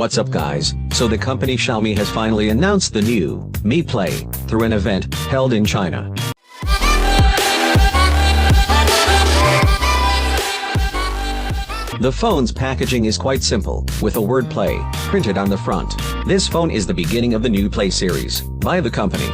What's up guys, so the company Xiaomi has finally announced the new Mi Play through an event held in China. The phone's packaging is quite simple, with a word Play printed on the front. This phone is the beginning of the new Play series by the company.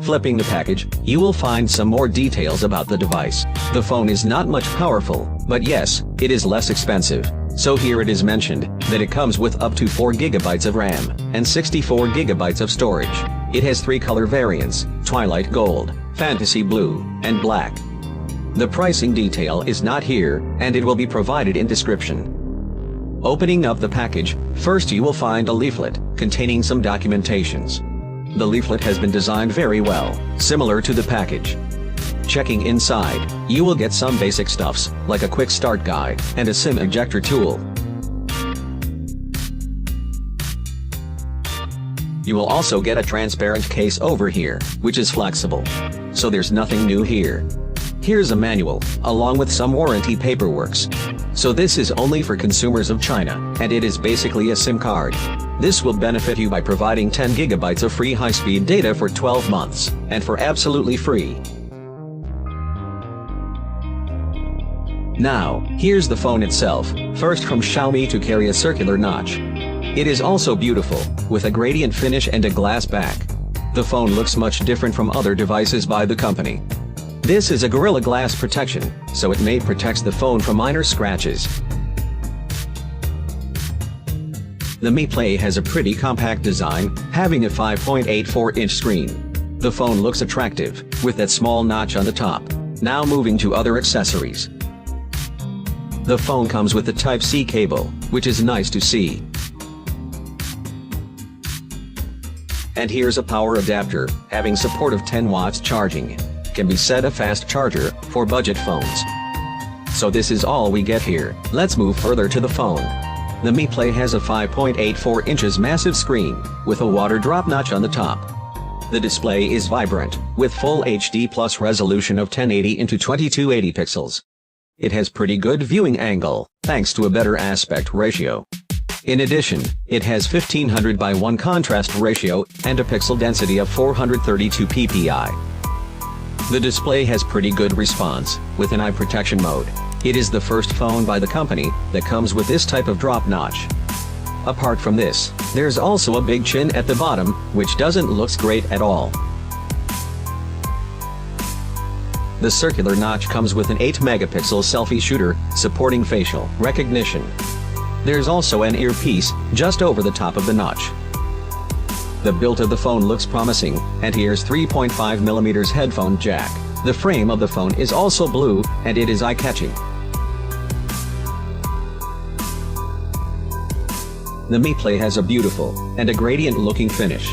Flipping the package, you will find some more details about the device. The phone is not much powerful, but yes, it is less expensive. So here it is mentioned that it comes with up to 4 GB of RAM and 64 GB of storage. It has 3 color variants: Twilight Gold, Fantasy Blue, and Black. The pricing detail is not here, and it will be provided in description. Opening up the package, first you will find a leaflet containing some documentations. The leaflet has been designed very well, similar to the package. Checking inside, you will get some basic stuffs, like a quick start guide and a SIM ejector tool. You will also get a transparent case over here, which is flexible. So there's nothing new here. Here's a manual, along with some warranty paperwork. So this is only for consumers of China, and it is basically a SIM card. This will benefit you by providing 10 GB of free high-speed data for 12 months, and for absolutely free. Now, here's the phone itself, first from Xiaomi to carry a circular notch. It is also beautiful, with a gradient finish and a glass back. The phone looks much different from other devices by the company. This is a Gorilla Glass protection, so it may protect the phone from minor scratches. The Mi Play has a pretty compact design, having a 5.84-inch screen. The phone looks attractive, with that small notch on the top. Now moving to other accessories. The phone comes with a Type-C cable, which is nice to see. And here's a power adapter, having support of 10 watts charging. Can be set a fast charger, for budget phones. So this is all we get here. Let's move further to the phone. The Mi Play has a 5.84 inches massive screen, with a water drop notch on the top. The display is vibrant, with full HD plus resolution of 1080 into 2280 pixels. It has pretty good viewing angle, thanks to a better aspect ratio. In addition, it has 1500 by 1 contrast ratio, and a pixel density of 432 ppi. The display has pretty good response, with an eye protection mode. It is the first phone by the company that comes with this type of drop notch. Apart from this, there's also a big chin at the bottom, which doesn't look great at all. The circular notch comes with an 8-megapixel selfie shooter, supporting facial recognition. There's also an earpiece, just over the top of the notch. The build of the phone looks promising, and here's 3.5mm headphone jack. The frame of the phone is also blue, and it is eye-catching. The Mi Play has a beautiful, and a gradient-looking finish.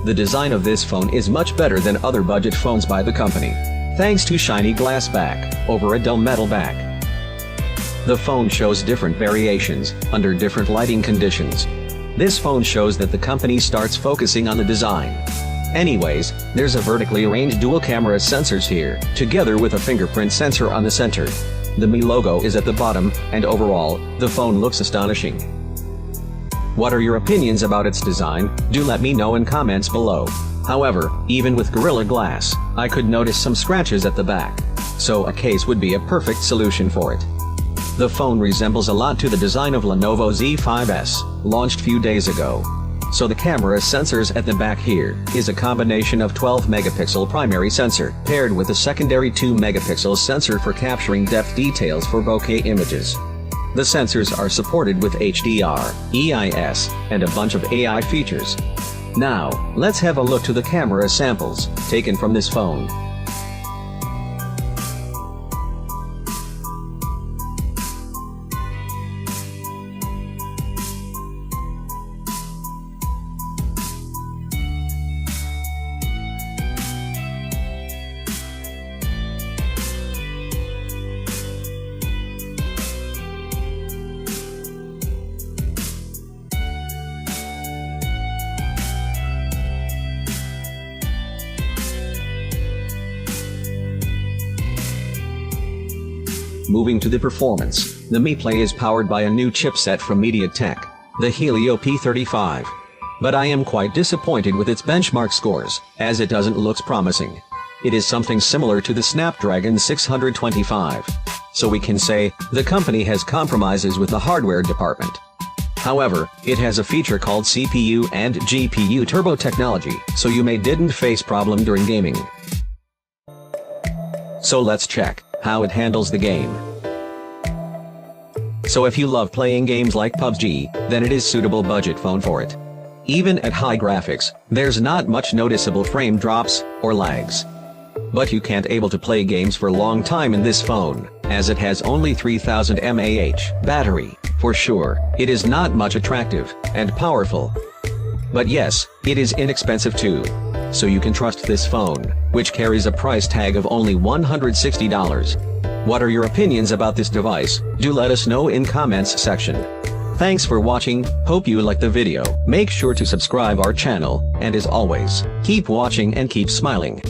The design of this phone is much better than other budget phones by the company, thanks to shiny glass back, over a dull metal back. The phone shows different variations, under different lighting conditions. This phone shows that the company starts focusing on the design. Anyways, there's a vertically arranged dual camera sensors here, together with a fingerprint sensor on the center. The Mi logo is at the bottom, and overall, the phone looks astonishing. What are your opinions about its design? Do let me know in comments below. However, even with Gorilla Glass, I could notice some scratches at the back. So a case would be a perfect solution for it. The phone resembles a lot to the design of Lenovo Z5S, launched few days ago. So the camera sensors at the back here is a combination of 12-megapixel primary sensor, paired with a secondary 2-megapixel sensor for capturing depth details for bokeh images. The sensors are supported with HDR, EIS, and a bunch of AI features. Now, let's have a look to the camera samples, taken from this phone. Moving to the performance, the Mi Play is powered by a new chipset from MediaTek. the Helio P35. But I am quite disappointed with its benchmark scores, as it doesn't look promising. It is something similar to the Snapdragon 625. So we can say, the company has compromises with the hardware department. However, it has a feature called CPU and GPU turbo technology, so you didn't face problem during gaming. So let's check how it handles the game. So if you love playing games like PUBG, then it is suitable budget phone for it. Even at high graphics, there's not much noticeable frame drops or lags. But you can't able to play games for a long time in this phone, as it has only 3000 mAh battery. For sure, it is not much attractive and powerful. But yes, it is inexpensive too. So you can trust this phone, which carries a price tag of only $160. What are your opinions about this device? Do let us know in comments section. Thanks for watching, hope you liked the video. Make sure to subscribe our channel, and as always, keep watching and keep smiling.